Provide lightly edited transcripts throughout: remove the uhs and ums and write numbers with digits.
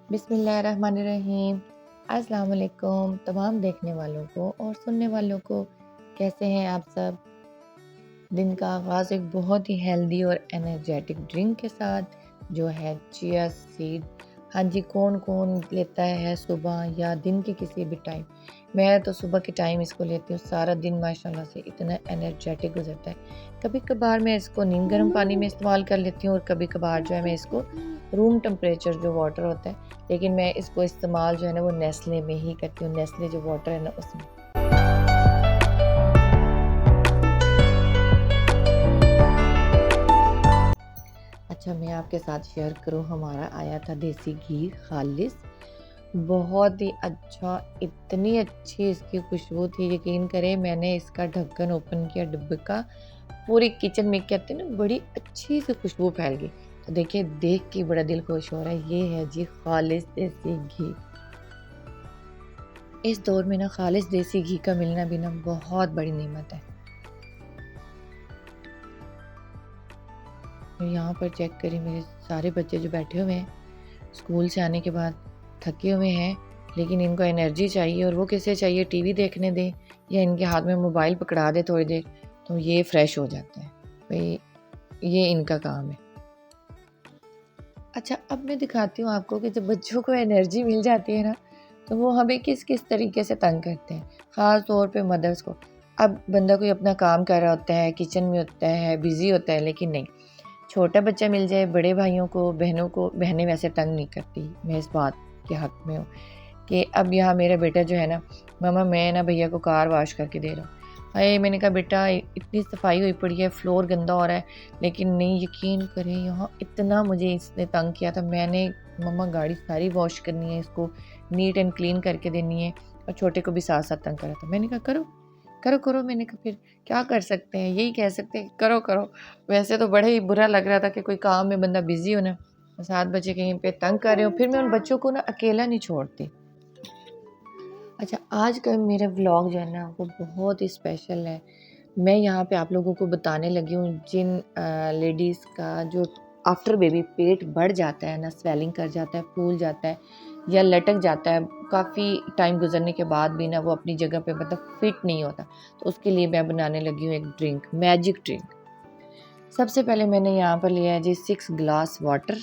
बिस्मिल्लाहिर्रहमानिर्रहीम। अस्सलाम वालेकुम तमाम देखने वालों को और सुनने वालों को। कैसे हैं आप सब? दिन का आगाज़ एक बहुत ही हेल्दी और एनर्जेटिक ड्रिंक के साथ जो है चिया सीड। हाँ जी, कौन-कौन लेता है सुबह या दिन के किसी भी टाइम। मैं तो सुबह के टाइम इसको लेती हूँ, सारा दिन माशाल्लाह से इतना एनर्जेटिक गुज़रता है। कभी-कभार मैं इसको नीम गर्म पानी में इस्तेमाल कर लेती हूँ और कभी-कभार जो है मैं इसको रूम टेम्परेचर जो वाटर होता है, लेकिन मैं इसको इस्तेमाल जो है ना वो नेस्ले में ही करती हूँ, नेस्ले जो वाटर है ना उसमें। अच्छा, मैं आपके साथ शेयर करूँ, हमारा आया था देसी घी खालिस, बहुत ही अच्छा, इतनी अच्छी इसकी खुशबू थी, यकीन करें मैंने इसका ढक्कन ओपन किया डिब्बे का, पूरी किचन में कहते हैं ना बड़ी अच्छी सी खुशबू फैल गई। तो देखिए देख के बड़ा दिल खुश हो रहा है, ये है जी खालिस देसी घी। इस दौर में ना खालिस देसी घी का मिलना भी ना बहुत बड़ी नेमत है। और यहाँ पर चेक करिए मेरे सारे बच्चे जो बैठे हुए हैं, स्कूल से आने के बाद थके हुए हैं, लेकिन इनको एनर्जी चाहिए और वो किसे चाहिए, टीवी देखने दें या इनके हाथ में मोबाइल पकड़ा दें थोड़ी देर, तो ये फ्रेश हो जाते हैं। भाई ये इनका काम है। अच्छा, अब मैं दिखाती हूँ आपको कि जब बच्चों को एनर्जी मिल जाती है ना, तो वो हमें किस-किस तरीके से तंग करते हैं, ख़ास तौर पे मदर्स को। अब बंदा कोई अपना काम कर रहा होता है, किचन में होता है, बिज़ी होता है, लेकिन नहीं, छोटा बच्चा मिल जाए, बड़े भाइयों को, बहनों को, बहनें वैसे तंग नहीं करती। मैं इस बात के हक़ में हूँ कि अब यहाँ मेरा बेटा जो है ना, मम्मा मैं ना भैया को कार वॉश करके दे रहा हूँ। अरे मैंने कहा बेटा इतनी सफाई हुई पड़ी है, फ्लोर गंदा हो रहा है, लेकिन नहीं, यकीन करें यहाँ इतना मुझे इसने तंग किया था। मैंने मम्मा गाड़ी सारी वॉश करनी है, इसको नीट एंड क्लीन करके देनी है, और छोटे को भी साथ साथ तंग करा था। मैंने कहा करो करो करो, मैंने कहा फिर क्या कर सकते हैं, यही कह सकते हैं करो करो। वैसे तो बड़ा ही बुरा लग रहा था कि कोई काम में बंदा बिजी हो ना, साथ बच्चे कहीं पे तंग कर रहे हो, फिर मैं उन बच्चों को ना अकेला नहीं छोड़ती। अच्छा, आज का मेरा व्लॉग जो है ना वो बहुत ही स्पेशल है। मैं यहाँ पे आप लोगों को बताने लगी हूँ जिन लेडीज़ का जो आफ्टर बेबी पेट बढ़ जाता है ना, स्वेलिंग कर जाता है, फूल जाता है या लटक जाता है, काफ़ी टाइम गुजरने के बाद भी ना वो अपनी जगह पे मतलब फिट नहीं होता, तो उसके लिए मैं बनाने लगी हूँ एक ड्रिंक, मैजिक ड्रिंक। सबसे पहले मैंने यहाँ पर लिया है जी 6 ग्लास वाटर।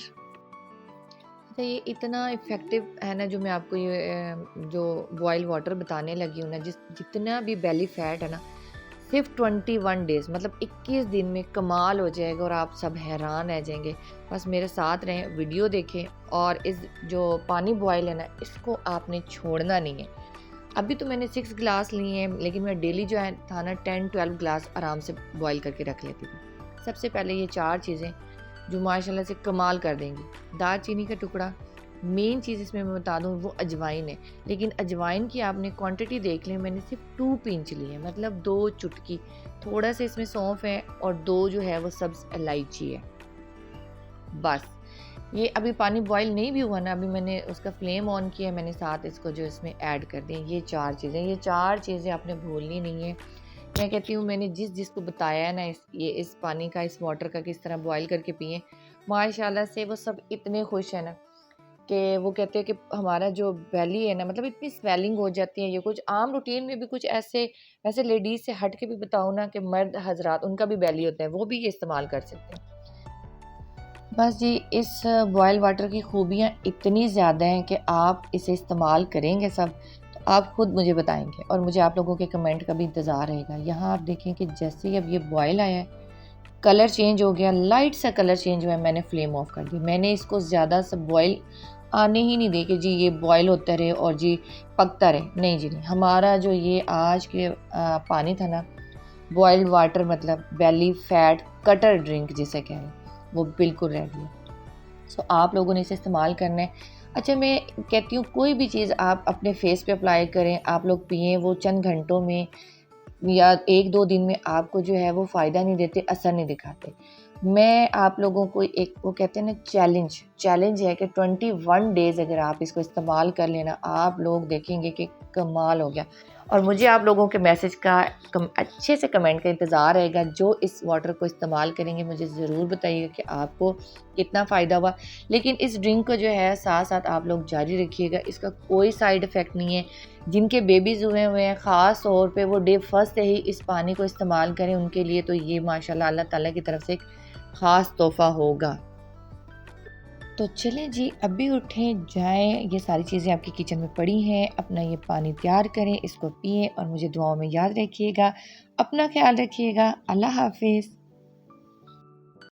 तो ये इतना इफ़ेक्टिव है ना, जो मैं आपको ये जो बॉयल वाटर बताने लगी हूँ ना, जितना भी बेली फैट है ना, सिर्फ 21 डेज़ मतलब 21 दिन में कमाल हो जाएगा और आप सब हैरान रह जाएंगे। बस मेरे साथ रहें, वीडियो देखें, और इस जो पानी बॉयल है ना, इसको आपने छोड़ना नहीं है। अभी तो मैंने 6 ग्लास लिए हैं, लेकिन मैं डेली जो है था ना 10-12 ग्लास आराम से बॉयल करके रख लेती थी। सबसे पहले ये 4 चीज़ें जो माशाल्लाह से कमाल कर देंगी। दालचीनी का टुकड़ा, मेन चीज़ इसमें मैं बता दूँ वो अजवाइन है, लेकिन अजवाइन की आपने क्वांटिटी देख लें, मैंने सिर्फ 2 पिंच ली है, मतलब 2 चुटकी। थोड़ा सा इसमें सौंफ है और 2 जो है वो सब्ज़ इलायची है, बस। ये अभी पानी बॉईल नहीं भी हुआ ना, अभी मैंने उसका फ्लेम ऑन किया, मैंने साथ इसको जो इसमें ऐड कर दिया। ये 4 चीज़ें आपने भूलनी नहीं है। मैं कहती हूँ मैंने जिसको बताया है ना इस पानी का, इस वाटर का किस तरह बॉयल करके पिएँ, माशाल्लाह से वो सब इतने खुश हैं ना कि वो कहते हैं कि हमारा जो बेली है ना, मतलब इतनी स्वेलिंग हो जाती है। ये कुछ आम रूटीन में भी कुछ ऐसे वैसे लेडीज़ से हट के भी बताऊँ ना कि मर्द हज़रात उनका भी बेली होता है, वो भी ये इस्तेमाल कर सकते हैं। बस जी, इस बॉयल वाटर की खूबियाँ इतनी ज़्यादा हैं कि आप इसे इस्तेमाल करेंगे सब, तो आप खुद मुझे बताएँगे और मुझे आप लोगों के कमेंट का भी इंतज़ार रहेगा। यहाँ आप देखें कि जैसे ही अब ये बॉयल आया है, कलर चेंज हो गया, लाइट सा कलर चेंज हुआ है, मैंने फ्लेम ऑफ कर दी। मैंने इसको ज़्यादा सा बॉयल आने ही नहीं दी कि जी ये बॉयल होता रहे और जी पकता रहे। नहीं जी नहीं, हमारा जो ये आज के पानी था ना, बॉइल्ड वाटर मतलब बेली फैट कटर ड्रिंक जिसे कह रहे हैं, वो बिल्कुल रेडी है। सो आप लोगों ने इसे इस्तेमाल करना है। अच्छा, मैं कहती हूँ कोई भी चीज़ आप अपने फेस पे अप्लाई करें, आप लोग पिएँ, वो चंद घंटों में या 1-2 दिन में आपको जो है वो फ़ायदा नहीं देते, असर नहीं दिखाते। मैं आप लोगों को एक वो कहते हैं ना चैलेंज है कि 21 डेज़ अगर आप इसको इस्तेमाल कर लेना, आप लोग देखेंगे कि कमाल हो गया। और मुझे आप लोगों के मैसेज का अच्छे से कमेंट का इंतज़ार रहेगा। जो इस वाटर को इस्तेमाल करेंगे मुझे ज़रूर बताइएगा कि आपको कितना फ़ायदा हुआ। लेकिन इस ड्रिंक को जो है साथ साथ आप लोग जारी रखिएगा, इसका कोई साइड इफ़ेक्ट नहीं है। जिनके बेबीज़ हुए हुए हैं ख़ास तौर पे वो डे फर्स्ट से ही इस पानी को इस्तेमाल करें, उनके लिए तो ये माशाल्लाह अल्लाह ताला की तरफ से एक ख़ास तोहफ़ा होगा। तो चलें जी, अभी उठें, जाएँ, ये सारी चीज़ें आपकी किचन में पड़ी हैं, अपना ये पानी तैयार करें, इसको पिएँ और मुझे दुआओं में याद रखिएगा। अपना ख़्याल रखिएगा। अल्लाह हाफ़िज़।